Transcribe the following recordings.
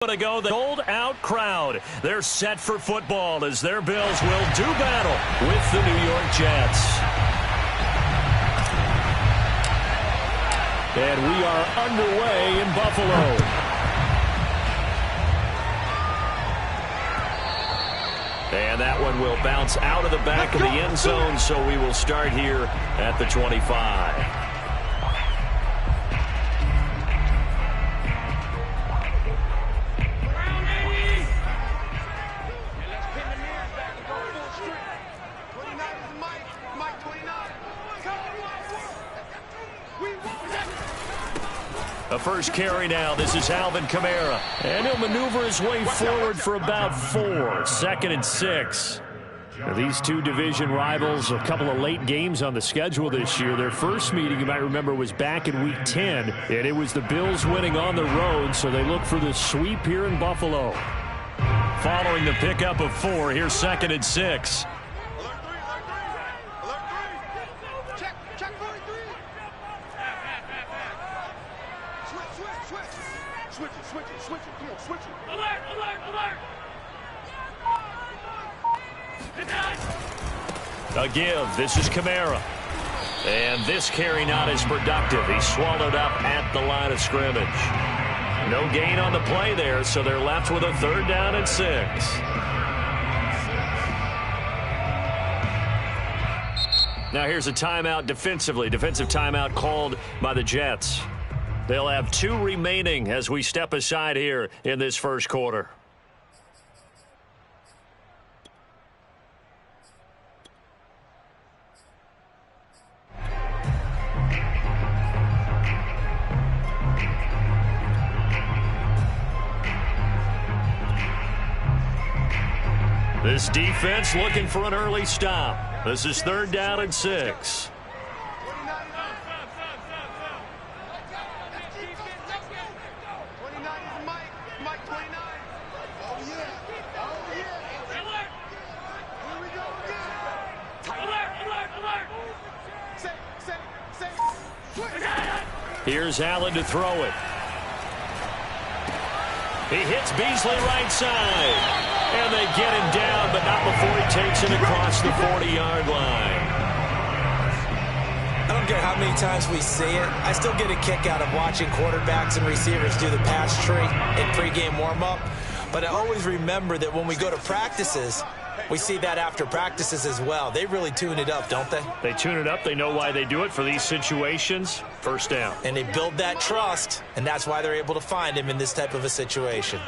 To go, the sold-out crowd. They're set for football as their Bills will do battle with the New York Jets. And we are underway in Buffalo. And that one will bounce out of the back of the end zone, so we will start here at the 25. A first carry now. This is Alvin Kamara. And he'll maneuver his way forward for about 4. 2nd and 6. Now, these two division rivals, a couple of late games on the schedule this year. Their first meeting, you might remember, was back in Week 10. And it was the Bills winning on the road, so they look for the sweep here in Buffalo. Following the pickup of 4, here's 2nd and 6. A give. This is Kamara. And this carry not as productive. He's swallowed up at the line of scrimmage. No gain on the play there, so they're left with a 3rd down and 6. Now here's a timeout defensively. Defensive timeout called by the Jets. They'll have 2 remaining as we step aside here in this first quarter. This defense looking for an early stop. This is 3rd down and 6. Here's Allen to throw it. He hits Beasley right side. And they get him down, but not before he takes it across the 40-yard line. I don't care how many times we see it. I still get a kick out of watching quarterbacks and receivers do the pass tree in pregame warm-up. But I always remember that when we go to practices, we see that after practices as well. They really tune it up, don't they? They tune it up. They know why they do it for these situations. 1st down. And they build that trust, and that's why they're able to find him in this type of a situation.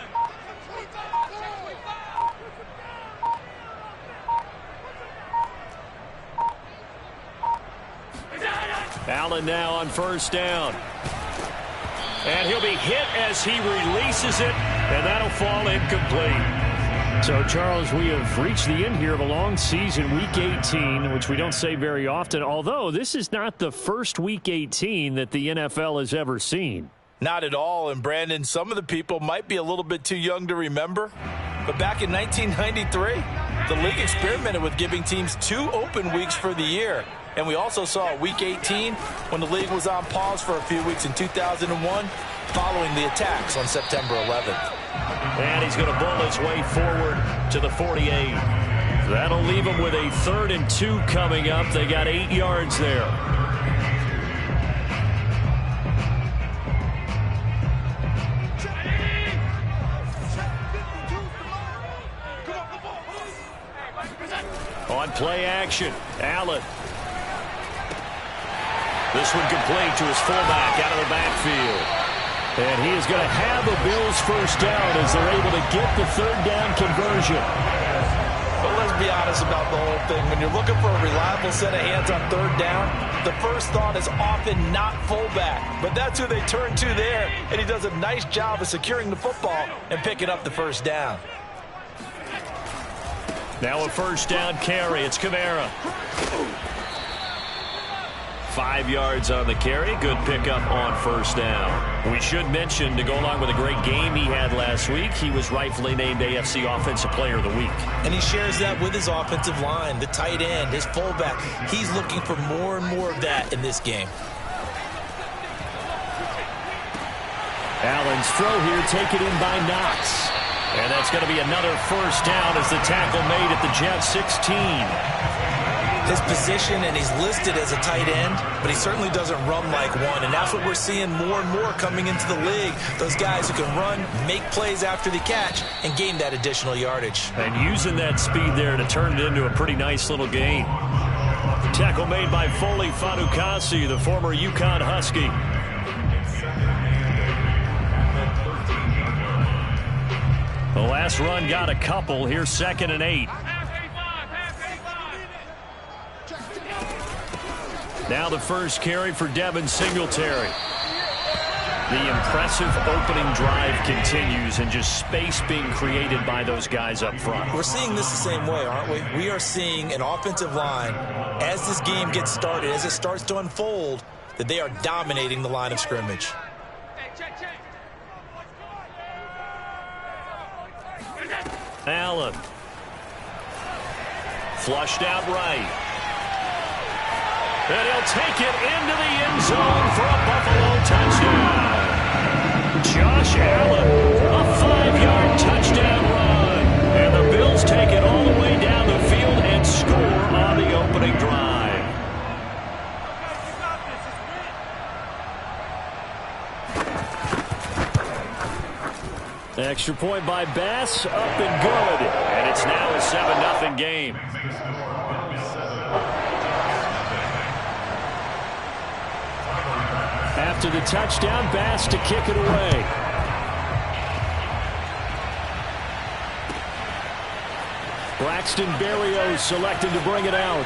Allen now on 1st down. And he'll be hit as he releases it, and that'll fall incomplete. So, Charles, we have reached the end here of a long season, Week 18, which we don't say very often, although this is not the first Week 18 that the NFL has ever seen. Not at all, and Brandon, some of the people might be a little bit too young to remember, but back in 1993, the league experimented with giving teams 2 open weeks for the year. And we also saw Week 18 when the league was on pause for a few weeks in 2001 following the attacks on September 11th. And he's going to bull his way forward to the 48. That'll leave him with a 3rd and 2 coming up. They got 8 yards there. On play action, Allen. This one complete to his fullback out of the backfield. And he is going to have the Bills 1st down as they're able to get the 3rd down conversion. But let's be honest about the whole thing. When you're looking for a reliable set of hands on 3rd down, the first thought is often not fullback. But that's who they turn to there, and he does a nice job of securing the football and picking up the 1st down. Now a 1st down carry. It's Kamara. 5 yards on the carry. Good pickup on 1st down. We should mention, to go along with a great game he had last week, he was rightfully named AFC Offensive Player of the Week. And he shares that with his offensive line, the tight end, his fullback. He's looking for more and more of that in this game. Allen's throw here taken in by Knox. And that's going to be another first down as the tackle made at the Jets 16. His position, and he's listed as a tight end, but he certainly doesn't run like one, and that's what we're seeing more and more coming into the league. Those guys who can run, make plays after the catch, and gain that additional yardage. And using that speed there to turn it into a pretty nice little gain. Tackle made by Foley Fatukasi, the former UConn Husky. The last run got a couple. Here's 2nd and 8. Now the first carry for Devin Singletary. The impressive opening drive continues, and just space being created by those guys up front. We're seeing this the same way, aren't we? We are seeing an offensive line, as this game gets started, as it starts to unfold, that they are dominating the line of scrimmage. Allen. Flushed out right. And he'll take it into the end zone for a Buffalo touchdown. Josh Allen, a 5-yard touchdown run. And the Bills take it all the way down the field and score on the opening drive. Extra point by Bass, up and good. And it's now a 7-0 game. After the touchdown, Bass to kick it away. Braxton Berrios selected to bring it out.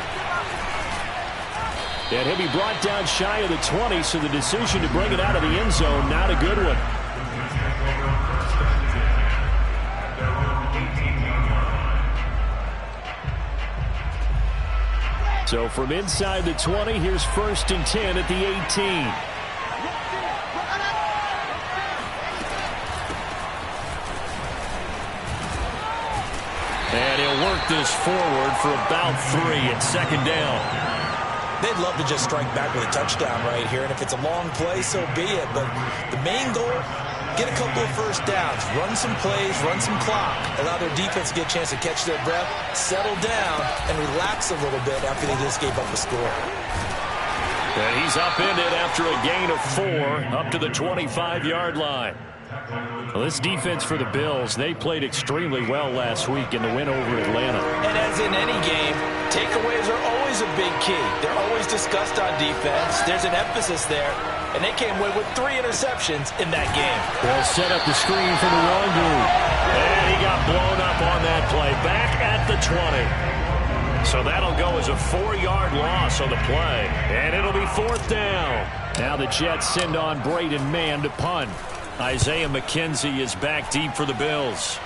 And he'll be brought down shy of the 20, so the decision to bring it out of the end zone, not a good one. So from inside the 20, here's 1st and 10 at the 18. And he'll work this forward for about 3 at 2nd down. They'd love to just strike back with a touchdown right here, and if it's a long play, so be it. But the main goal, get a couple of first downs, run some plays, run some clock, allow their defense to get a chance to catch their breath, settle down, and relax a little bit after they just gave up a score. And he's upended after a gain of 4 up to the 25-yard line. Well, this defense for the Bills, they played extremely well last week in the win over Atlanta. And as in any game, takeaways are always a big key. They're always discussed on defense. There's an emphasis there. And they came away with 3 interceptions in that game. They'll set up the screen for the Wangu. And he got blown up on that play. Back at the 20. So that'll go as a 4-yard loss on the play. And it'll be 4th down. Now the Jets send on Braden Mann to punt. Isaiah McKenzie is back deep for the Bills.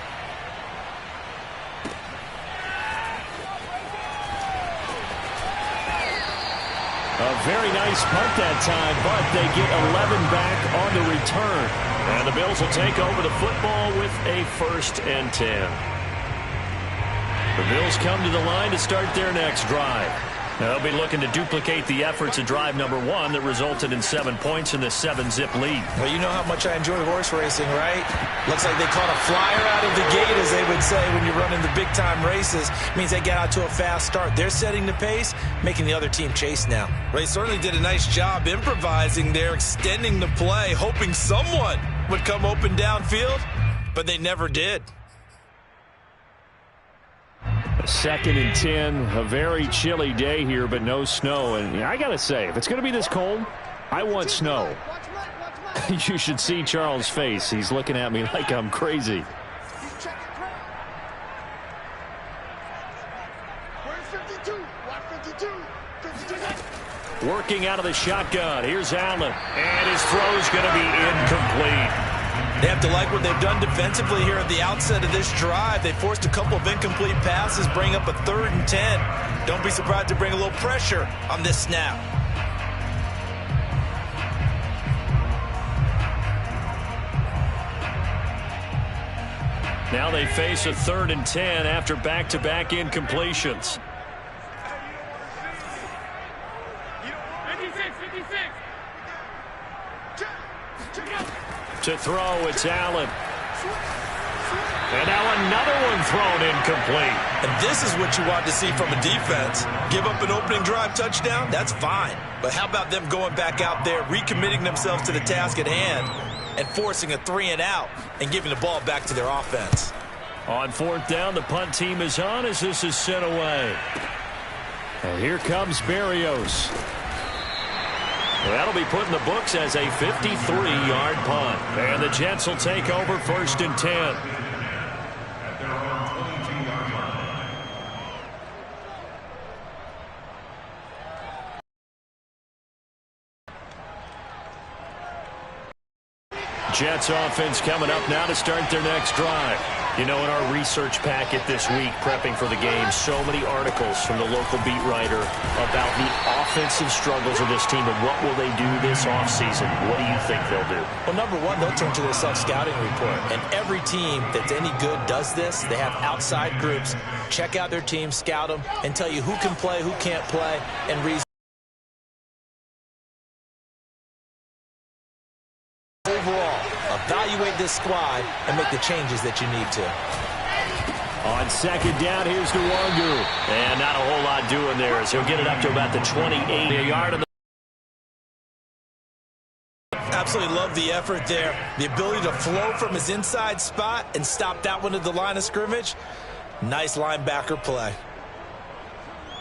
A very nice punt that time, but they get 11 back on the return. And the Bills will take over the football with a 1st and 10. The Bills come to the line to start their next drive. They'll be looking to duplicate the efforts of drive number 1 that resulted in 7 points in the 7-zip lead. Well, you know how much I enjoy horse racing, right? Looks like they caught a flyer out of the gate, as they would say when you're running the big-time races. It means they get out to a fast start. They're setting the pace, making the other team chase now. They certainly did a nice job improvising there, extending the play, hoping someone would come open downfield, but they never did. 2nd and 10, a very chilly day here, but no snow. And I got to say, if it's going to be this cold, I want snow. You should see Charles' face. He's looking at me like I'm crazy. Working out of the shotgun. Here's Allen. And his throw's going to be incomplete. They have to like what they've done defensively here at the outset of this drive. They forced a couple of incomplete passes, bring up a 3rd and 10. Don't be surprised to bring a little pressure on this snap. Now they face a 3rd and 10 after back-to-back incompletions. 56. To throw, it's Allen. And now another one thrown incomplete. And this is what you want to see from a defense. Give up an opening drive touchdown, that's fine. But how about them going back out there, recommitting themselves to the task at hand, and forcing a 3-and-out and giving the ball back to their offense. On fourth down, the punt team is on as this is sent away. And here comes Berrios. That'll be put in the books as a 53-yard punt. And the Jets will take over 1st and 10. Jets offense coming up now to start their next drive. You know, in our research packet this week, prepping for the game, so many articles from the local beat writer about the offensive struggles of this team and what will they do this offseason. What do you think they'll do? Well, number one, they'll turn to their self-scouting report. And every team that's any good does this. They have outside groups. Check out their team, scout them, and tell you who can play, who can't play, and reason. Overall, evaluate this squad and make the changes that you need to. On second down, here's Nwangu. And not a whole lot doing there as he'll get it up to about the 28-yard of the. Absolutely love the effort there. The ability to flow from his inside spot and stop that one at the line of scrimmage. Nice linebacker play.